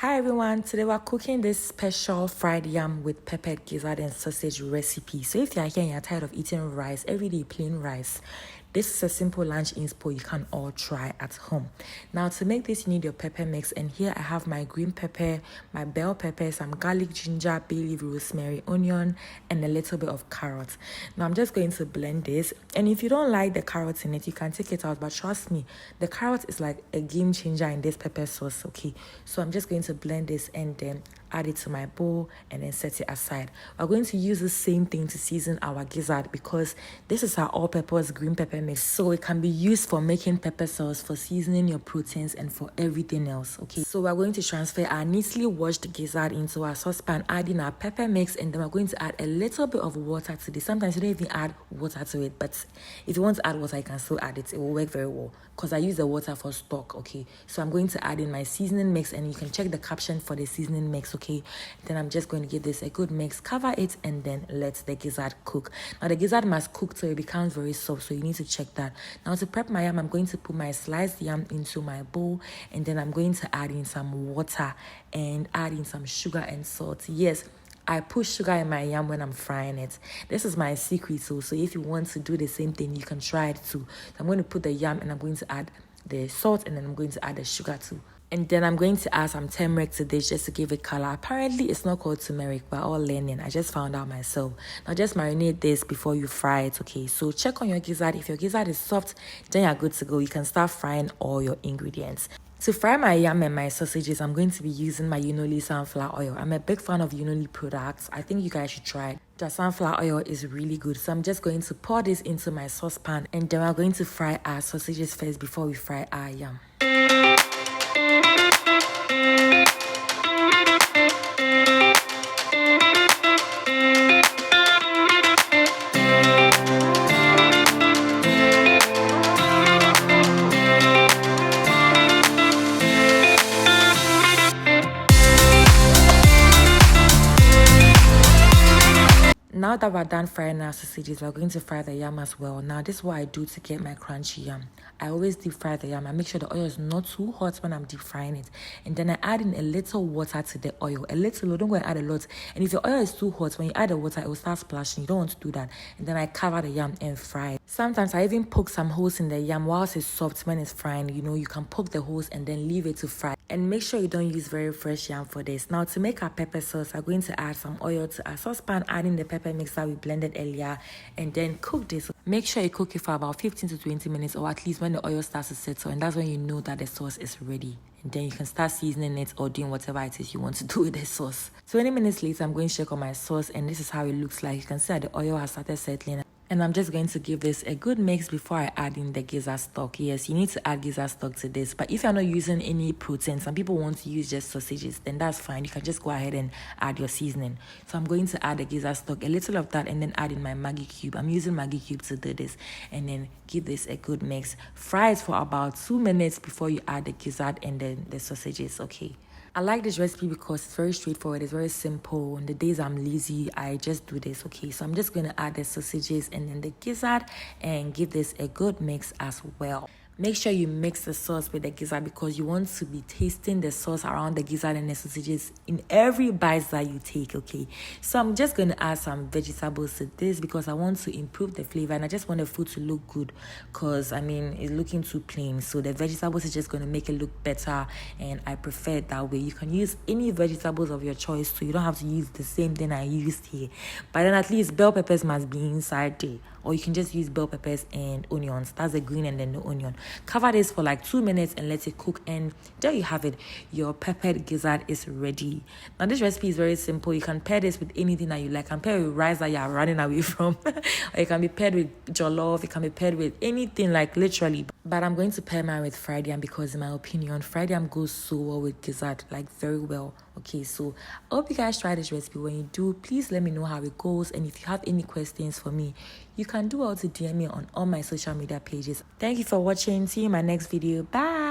Hi everyone, today we're cooking this special fried yam with peppered gizzard and sausage recipe. So if you're here and you're tired of eating rice, everyday plain rice, this is a simple lunch inspo you can all try at home. Now to make this, you need your pepper mix, and here I have my green pepper, my bell pepper, some garlic, ginger, bay leaf, rosemary, onion, and a little bit of carrot. Now I'm just going to blend this, and if you don't like the carrots in it, you can take it out, but trust me, the carrot is like a game changer in this pepper sauce, okay? So I'm just going to blend this and then add it to my bowl and then set it aside. We're going to use the same thing to season our gizzard because this is our all-purpose green pepper mix, so it can be used for making pepper sauce, for seasoning your proteins, and for everything else, okay? So we're going to transfer our neatly washed gizzard into our saucepan, adding our pepper mix, and then we're going to add a little bit of water to this. Sometimes you don't even add water to it, but if you want to add water, you can still add it. It will work very well because I use the water for stock, okay? So I'm going to add in my seasoning mix, and you can check the caption for the seasoning mix, okay? Then I'm just going to give this a good mix, cover it, and then let the gizzard cook. Now the gizzard must cook till it becomes very soft, so you need to check that. Now to prep my yam, I'm going to put my sliced yam into my bowl, and then I'm going to add in some water and add in some sugar and salt. Yes, I put sugar in my yam when I'm frying it. This is my secret, so if you want to do the same thing, you can try it too. So I'm going to put the yam, and I'm going to add the salt, and then I'm going to add the sugar too. And then I'm going to add some turmeric to this just to give it color. Apparently, it's not called turmeric. We're all learning. I just found out myself. Now, just marinate this before you fry it, okay? So check on your gizzard. If your gizzard is soft, then you're good to go. You can start frying all your ingredients. To fry my yam and my sausages, I'm going to be using my Unoli sunflower oil. I'm a big fan of Unoli products. I think you guys should try it. The sunflower oil is really good. So I'm just going to pour this into my saucepan, and then we're going to fry our sausages first before we fry our yam. Now that we're done frying our sausages, we're going to fry the yam as well. Now, this is what I do to get my crunchy yam. I always deep fry the yam. I make sure the oil is not too hot when I'm deep frying it. And then I add in a little water to the oil. A little, don't go and add a lot. And if your oil is too hot, when you add the water, it will start splashing. You don't want to do that. And then I cover the yam and fry it. Sometimes I even poke some holes in the yam whilst it's soft. When it's frying, you can poke the holes and then leave it to fry. And make sure you don't use very fresh yam for this. Now, to make our pepper sauce, I'm going to add some oil to our saucepan, adding the pepper mix that we blended earlier, and then cook this. Make sure you cook it for about 15 to 20 minutes, or at least when the oil starts to settle, and that's when you know that the sauce is ready. And then you can start seasoning it or doing whatever it is you want to do with the sauce. 20 minutes later, I'm going to check on my sauce, and this is how it looks like. You can see that the oil has started settling. And I'm just going to give this a good mix before I add in the gizzard stock. Yes, you need to add gizzard stock to this. But if you're not using any protein, some people want to use just sausages, then that's fine. You can just go ahead and add your seasoning. So I'm going to add the gizzard stock, a little of that, and then add in my Maggie cube. I'm using Maggie cube to do this. And then give this a good mix. Fry it for about 2 minutes before you add the gizzard and then the sausages, okay? I like this recipe because it's very straightforward, it's very simple. On the days I'm lazy, I just do this, okay? So I'm just going to add the sausages and then the gizzard and give this a good mix as well. Make sure you mix the sauce with the gizzard because you want to be tasting the sauce around the gizzard and the sausages in every bite that you take, okay? So I'm just going to add some vegetables to this because I want to improve the flavor, and I just want the food to look good because, it's looking too plain. So the vegetables is just going to make it look better, and I prefer it that way. You can use any vegetables of your choice, so you don't have to use the same thing I used here. But then at least bell peppers must be inside there. Or you can just use bell peppers and onions. That's the green and then the onion. Cover this for like 2 minutes and let it cook. And there you have it. Your peppered gizzard is ready. Now this recipe is very simple. You can pair this with anything that you like. You can pair with rice that you are running away from. Or it can be paired with jollof. It can be paired with anything, like literally. But I'm going to pair mine with fried yam because in my opinion, fried yam goes so well with gizzard, like very well. Okay, so I hope you guys try this recipe. When you do, please let me know how it goes. And if you have any questions for me, you can do well to DM me on all my social media pages. Thank you for watching. See you in my next video. Bye.